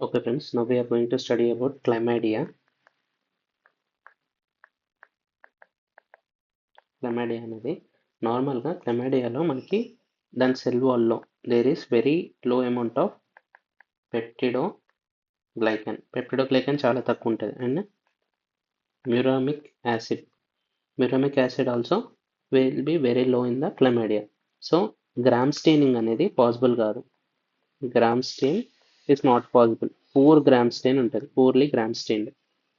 Okay friends, now we are going to study about chlamydia. Chlamydia అనేది నార్మల్గా chlamydiaలో మనకి దాని సెల్ వాల్లో there is very low amount of peptidoglycan చాలా తక్కువ ఉంటుంది and muramic acid also will be very low in the chlamydia. So gram staining అనేది పాసిబుల్ కాదు. Gram stain is not possible. Poor gram stain ఉంటుంది, poorly gram stained.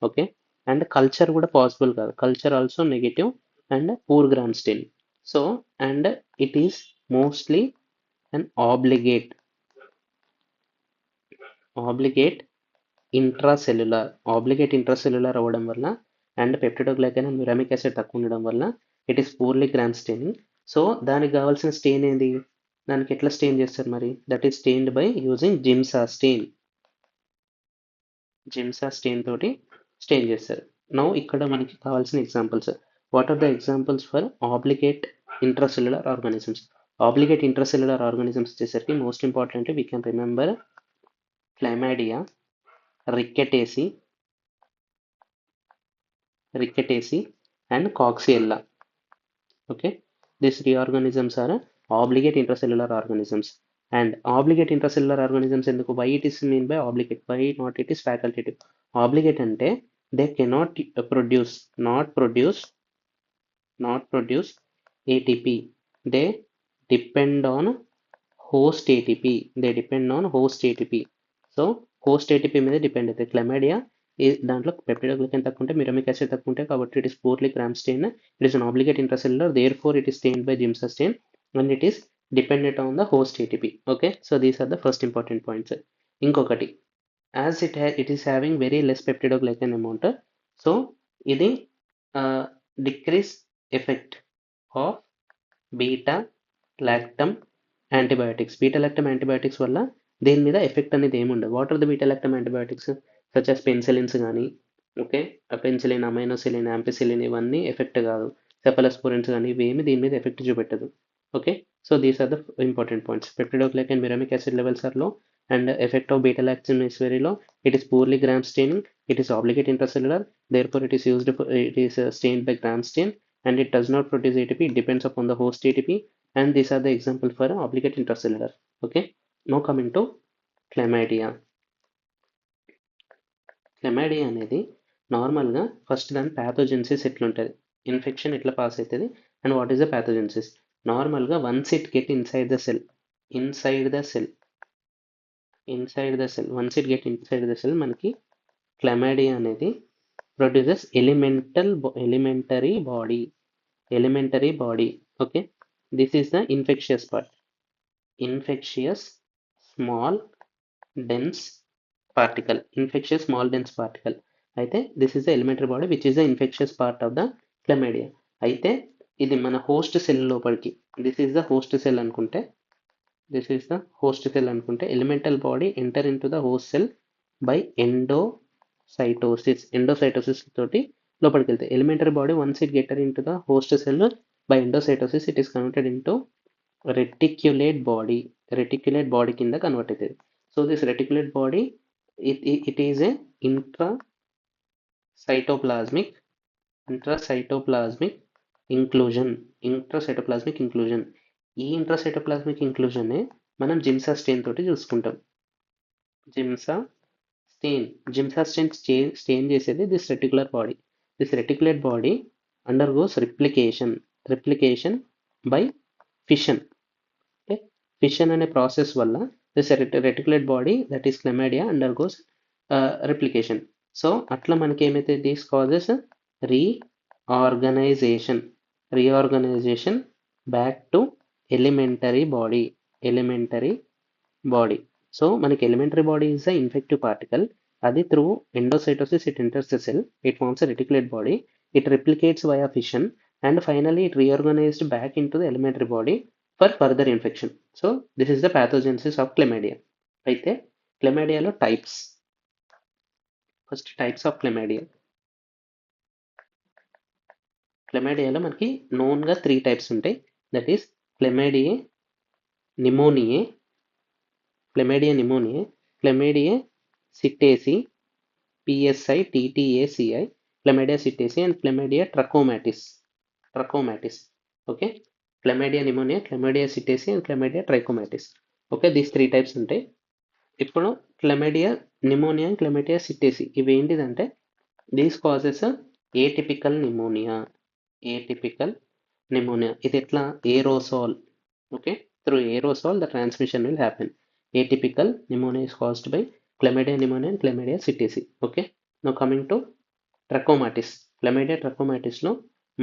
Okay, and culture కూడా possible కాదు. Culture also negative and poor gram stain. So and it is mostly an obligate intracellular అవ్వడం వల్ల and peptidoglycan and muramic acid తక్కువ ఉండడం వల్ల it is poorly gram staining. So దానికి కావాల్సిన stain ఏంది? దానికి ఎట్లా స్టెయిన్ చేస్తారు మరి? That is stained by using Giemsa stain తోటి స్టెయిన్ చేస్తారు. నౌ ఇక్కడ మనకి కావాల్సిన examples. What are the examples for obligate intracellular organisms? Obligate intracellular organisms వచ్చేసరికి most important we can remember chlamydia, rickettsiae and Coxiella. Okay, these three organisms are obligate intracellular organisms. And obligate intracellular organisms ఎందుకు? Why it is mean by obligate? Why not it is facultative? Obligate అంటే they cannot produce ATP. They depend on host ATP. So host ATP మీద depend అవుతుంది. క్లమైడియా దాంట్లో peptidoglycan తక్కువ ఉంటే, మ్యూరామిక్ acid తక్కువ ఉంటే, కాబట్టి it is poorly gram stain. It is an obligate intracellular, therefore it is stained by Giemsa stain and it is dependent on the host ATP. Okay, so these are the first important points. ఇంకొకటి, as it is having very less peptidoglycan amount, so ఇది decrease effect of beta lactam antibiotics వల్ల దేని మీద effect అనేది ఏమి ఉండదు. What are the beta lactam antibiotics? Such as penicillins కానీ, okay, penicillin, aminocillin, ampicillin ఇవన్నీ ఎఫెక్ట్ కాదు. సెఫలోస్పోరిన్స్ కానీ ఇవేమి దీని మీద ఎఫెక్ట్ చూపెట్టదు. Okay, so these are the important points. Peptidoglycan muramic acid levels are low and effect of beta lactam is very low. It is poorly gram staining. It is obligate intracellular. Therefore, it is stained by gram stain and it does not produce ATP. It depends upon the host ATP. And these are the example for obligate intracellular. Okay. Now coming to chlamydia. Chlamydia అనేది నార్మల్గా first దాని pathogenesis ఎట్లుంటుంది, infection ఎట్లా pass అవుతుంది and what is the pathogenesis. నార్మల్గా once it get inside the cell మనకి chlamydia అనేది produces elementary body. Okay, this is the infectious small dense particle. అయితే this is the elementary body which is the infectious part of the chlamydia. అయితే ఇది మన host cell లోపలికి, this is the host cell అనుకుంటే elemental body enter into the host cell by endocytosis తోటి లోపలికి వెళ్తాయి. Elementary body once it gets into the host cell by endocytosis it is converted into reticulate body కింద convert అవుతుంది. So this reticulate body it is a intracytoplasmic inclusion. ఈ intracytoplasmic inclusion మనం Giemsa stain తోటి చూసుకుంటాం. Giemsa stain చేసేది this reticulate body undergoes replication by fission. Fission అనే process వల్ల this reticulate body that is chlamydia undergoes replication. So అట్లా మనకి ఏమైతే this causes reorganization back to elementary body. So మనకి elementary body is the infective particle. అది through endocytosis it enters the cell, it forms a reticulate body, it replicates via fission and finally it reorganized back into the elementary body for further infection. So this is the pathogenesis of chlamydia. అయితే క్లమైడియాలో types. First types of క్లమైడియాలో మనకి నోన్గా 3 types ఉంటాయి. That is chlamydiae pneumoniae, chlamydiae sittaceae, PSI-TTACI, Chlamydia sittaceae, and Chlamydia trachomatis. Okay, Chlamydia pneumonia, Chlamydia sittaceae, and Chlamydia trachomatis. Okay, these 3 types ఉంటాయి. ఇప్పుడు Chlamydia pneumonia and Chlamydia sittaceae ఇవి ఏంటిదంటే these causes atypical pneumonia. ఇది ఎట్లా aerosol. Okay, through aerosol the transmission will happen. Atypical pneumonia is caused by Chlamydia pneumonia and Chlamydia sittaceae. Okay, now coming to trachomatis. Chlamydia ట్రకోమాటిస్లో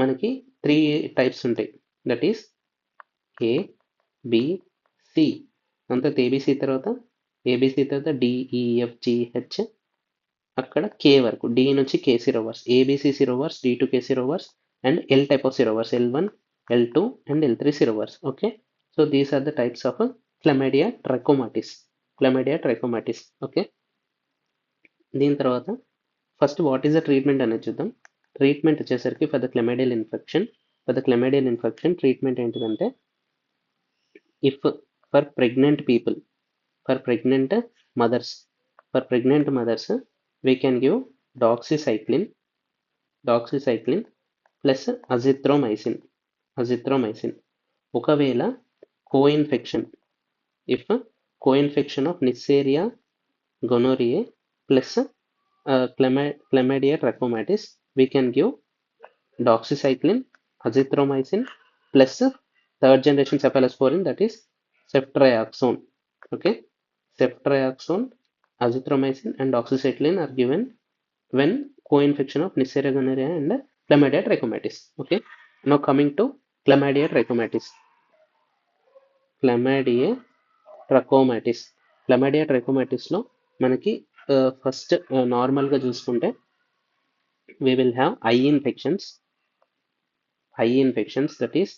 మనకి 3 types ఉంటాయి. That is A, B, C. అంత ABC తర్వాత DEFGH, అక్కడ K వరకు, D నుంచి K serovars, ABC serovars, D to K serovars, and L type of serovars, L1, L2, and L3 serovars. Okay, so these are the types of Chlamydia trachomatis. Okay, దీని తర్వాత first what is the treatment అనేది చూద్దాం. Treatment వచ్చేసరికి for the chlamydial infection treatment ఏంటిదంటే, if for pregnant people, for pregnant mothers we can give doxycycline plus azithromycin. ఒకవేళ co-infection of Neisseria gonorrhoeae plus Chlamydia trachomatis, we can give doxycycline, azithromycin plus third generation cephalosporin, that is ceftriaxone. Okay, ceftriaxone, azithromycin, and doxycycline are given when co-infection of Neisseria gonorrhoeae and Chlamydia trachomatis. Okay, now coming to Chlamydia trachomatis లో మనకి first నార్మల్గా చూసుకుంటే we will have eye infections, that is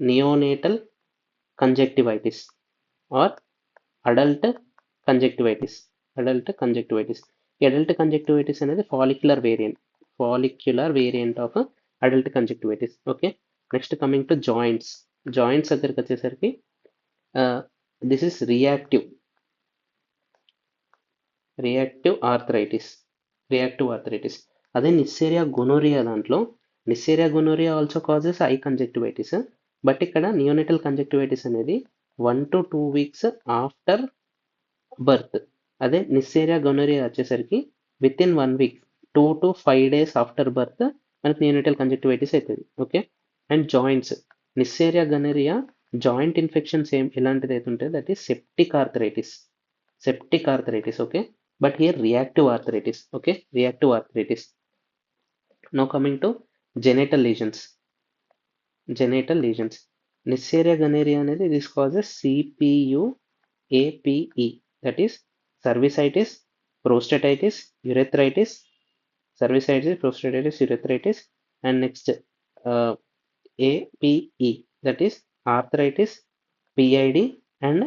neonatal conjunctivitis or adult conjunctivitis. Adult conjunctivitis అనేది follicular variant of adult conjunctivitis. Okay, next coming to joints దగ్గరికి వచ్చేసరికి this is reactive arthritis. అదే Neisseria gonorrhoeae దాంట్లో, Neisseria gonorrhoeae also causes I conjunctivitis, but ఇక్కడ neonatal conjunctivitis అనేది 1 to 2 weeks after birth. అదే Neisseria gonorrhoeae వచ్చేసరికి with in 1 week, 2 to 5 days after birth మనకి neonatal conjunctivitis అవుతుంది. Okay, and joints, Neisseria gonorrhoeae joint infections ఎలాంటిది అయితే ఉంటుంది, that is septic arthritis. Okay, but here reactive arthritis. Okay, now coming to genital lesions. Neisseria gonorrhoeae అనేది this causes CPUAPE, that is cervicitis, prostatitis, urethritis, and next APE, that is arthritis, PID, and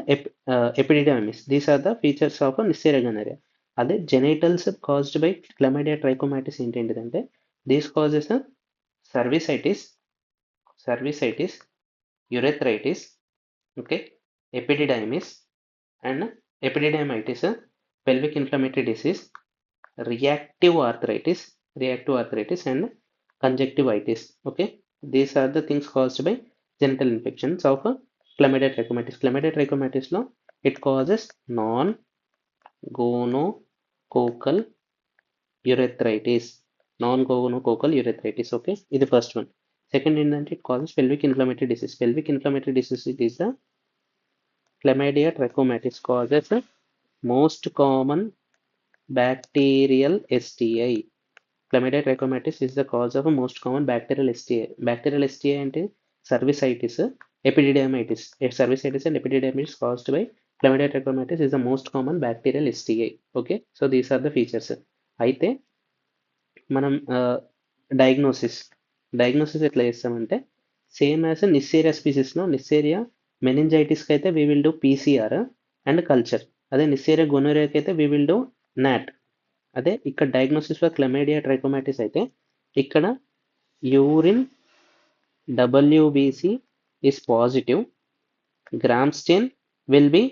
epididymis. These are the features of Neisseria gonorrhoeae. అదే genitals caused by Chlamydia trachomatis ఏంటంటే, these causes cervicitis, urethritis, okay, epididymis and epididymitis, pelvic inflammatory disease, reactive arthritis and conjunctivitis. Okay, these are the things caused by genital infections of Chlamydia trachomatis. లో it causes non-gonococcal urethritis. Okay, ఇది first one. Second ఏంటంటే it causes pelvic inflammatory disease. It is the Chlamydia trachomatis causes most common bacterial STI. Chlamydia trachomatis is the cause of most common bacterial STI అంటే cervicitis, epididymitis. Cervicitis and epididymitis caused by Chlamydia trachomatis is the most common bacterial STI. Okay, so these are the features. అయితే మనం diagnosis ఎట్లా చేస్తామంటే, same as Neisseria స్పీసీస్లో Neisseria మెనింజైటిస్కి అయితే we will do PCR and culture. అదే Neisseria gonorrhoeaకి అయితే we will do NAT. అదే ఇక్కడ diagnosis for Chlamydia trachomatis అయితే ఇక్కడ urine WBC is positive, gram stain will be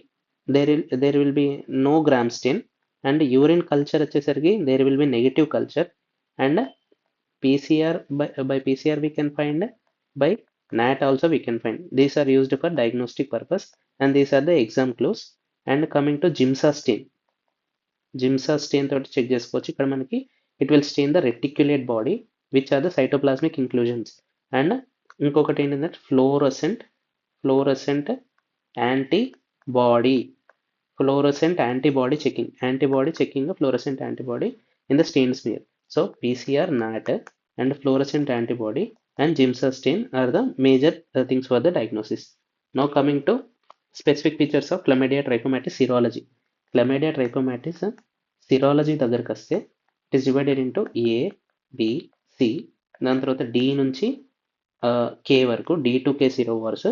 there will be no gram stain, and urine culture వచ్చేసరికి there will be negative culture, and PCR by PCR we can find, by NAT also we can find. These are used for diagnostic purpose, and these are the exam clues. And coming to Giemsa stain తోటి check చేసుకోవచ్చు. ఇక్కడ మనకి it will stain the reticulate body which are the cytoplasmic inclusions. And ఇంకొకటి ఏంటంటే fluorescent antibody checking, fluorescent antibody in the stain smear. So PCR, NAT, and fluorescent antibody and జిమ్సా stain are the major things for the diagnosis. Now coming to specific features of Chlamydia trachomatis serology. Chlamydia trachomatis serology దగ్గరికి వస్తే it is divided into A, B, C, దాని తర్వాత D నుంచి K వరకు D2K serovars,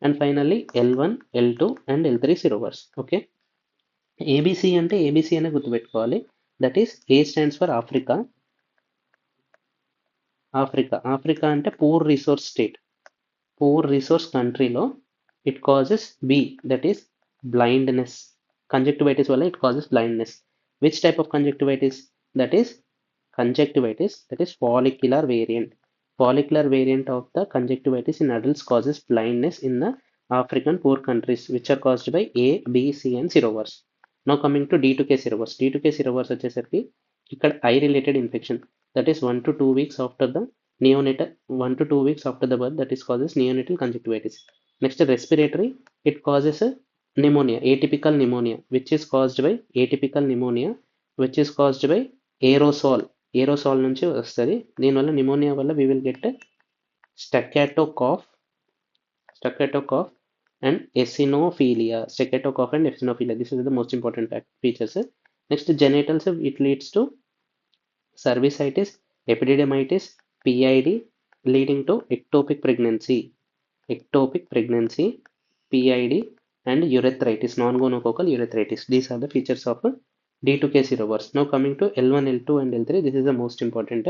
and finally L1, L2 and L3 serovars. Okay, ABC అంటే ABC అనే గుర్తుపెట్టుకోవాలి. That is A stands for Africa అంటే పూర్ రిసోర్స్ కంట్రీలో it causes B, that is blindness. Conjunctivitis వల్ల it causes blindness. Which type of conjunctivitis? That is follicular variant of the conjunctivitis in adults causes blindness in the African poor countries, which are caused by A, B, C and serovars. Now coming to D2K serovars. D2K serovars వచ్చేసరికి ఇక్కడ eye related infection, that is 1 to 2 weeks after the birth, that is causes neonatal conjunctivitis. Next, respiratory, it causes a pneumonia, atypical pneumonia, which is caused by aerosol నుంచి వస్తుంది. దీనివల్ల pneumonia వల్ల we will get staccato cough and eosinophilia. This is the most important features. Next, genitals, it leads to cervicitis, epididymitis, PID, leading to ectopic pregnancy, PID and urethritis, non-gonococcal urethritis. These are the features of D2K serovars. Now coming to L1, L2 and L3, this is the most important.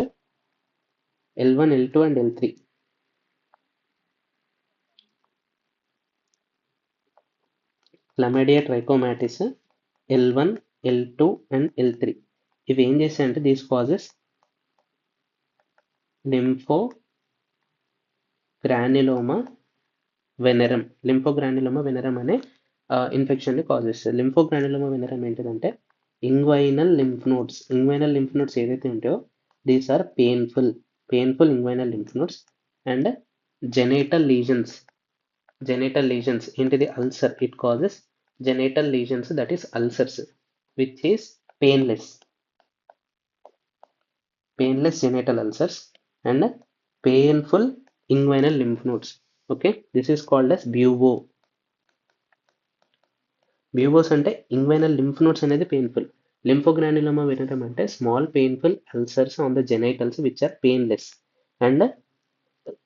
L1, L2 and L3. Chlamydia trachomatis, L1, L2 and L3. ఇవి ఏం చేస్తాయంటే these causes లింఫోగ్రాన్యులోమా వెనరమ్ అనే ఇన్ఫెక్షన్ని cause చేస్తుంది. లింఫోగ్రాన్యులోమా వెనరమ్ ఏంటిదంటే inguinal lymph nodes ఏదైతే ఉంటాయో these are painful inguinal lymph nodes. And genital lesions ఏంటిది? Ulcer. It causes genital lesions, that is ulcers, which is painless genital ulcers and painful inguinal lymph nodes. Okay, this is called as buboes అంటే inguinal lymph nodes అనేది painful. Lymphogranuloma venerum అంటే small painful ulcers on the genitals which are painless, and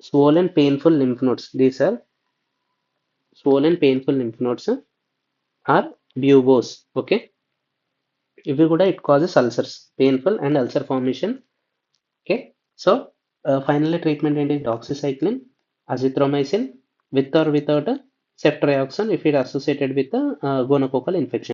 swollen painful lymph nodes. These are swollen painful lymph nodes are buboes. Okay, ఇవి కూడా it causes ulcers, painful and ulcer formation. Okay, so finally treatment ఏంటి? doxycycline, azithromycin with or without ceftriaxone if it associated with gonococcal infection.